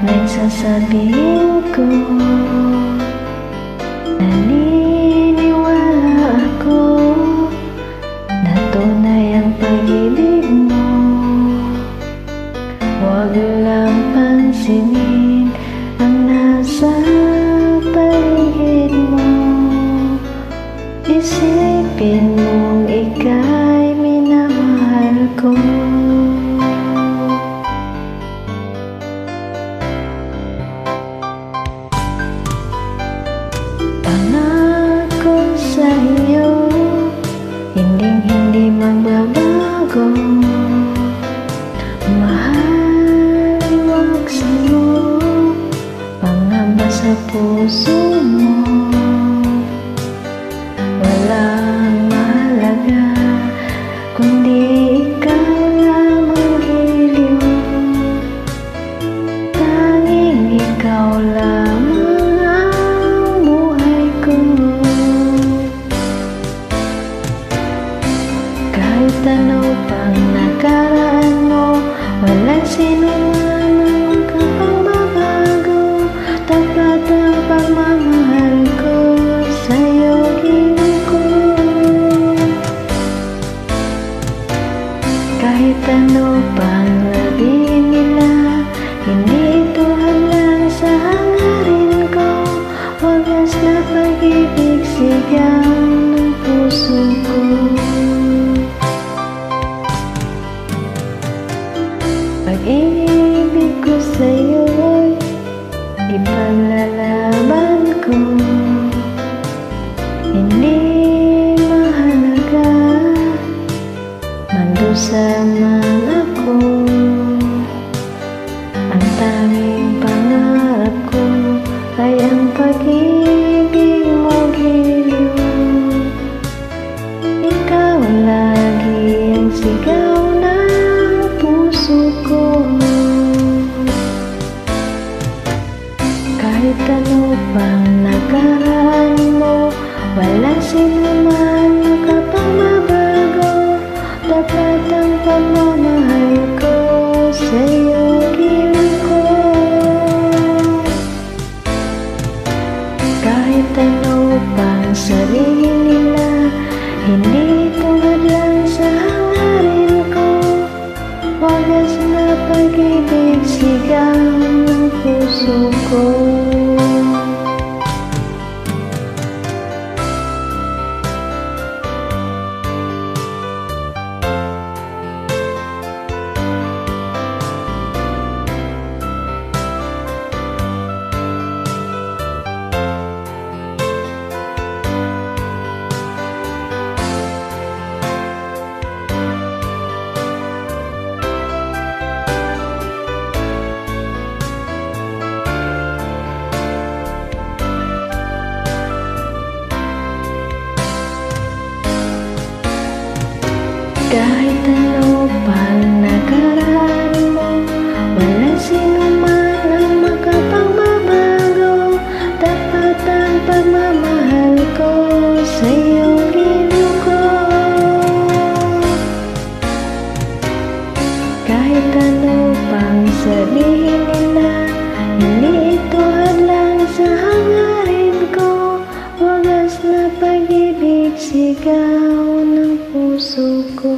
Nagsasabihin ko, naniniwala ako na tunay ang pag-ibig mo. Huwag lang pansinin ang nasa paligid mo. Isipin mong ika'y minamahal ko. Pangako sa iyo, hindi magbabago. Mahal, iwag sa'yo, pangamba sa puso mo. Walang mahalaga, kundi ikaw lamang giliw. Tanging ikaw lamang ang buhay ko. Kahit ano pang nakaraan mo, walang sinuman ang makapagbabago. Tapat ang pagmamahal ko sa'yo, giliw ko. Kahit ano pang sabihin nila, hindi ito hadlang sa hangarin ko. Wagas na pag-ibig, sigaw ng puso ko. Pag-ibig ko sa'yo'y ipaglalaban ko. Hindi mahalaga, mandusa man ako. Ang tanging pangarap ko ay ang pag-ibig mo, giliw. Ikaw lagi ang sigaw ng puso ko. Kahit ano pang nakaraan mo, walang sinuman makapagbabago. Tapat ang pagmamahal ko sa'yo, giliw ko. Kahit ano pang sabihin nila, hindi ito hadlang sa hangarin ko. Wagas na pag-ibig, sigaw ng puso ko. Kahit ano pang nakaraan mo, walang sinuman ang makapagbabago. Tapat ang pagmamahal ko sa'yo, giliw ko. Kahit ano pang sabihin nila, hindi ito hadlang sa hangarin ko. Wagas na pag-ibig, sigaw ng puso ko.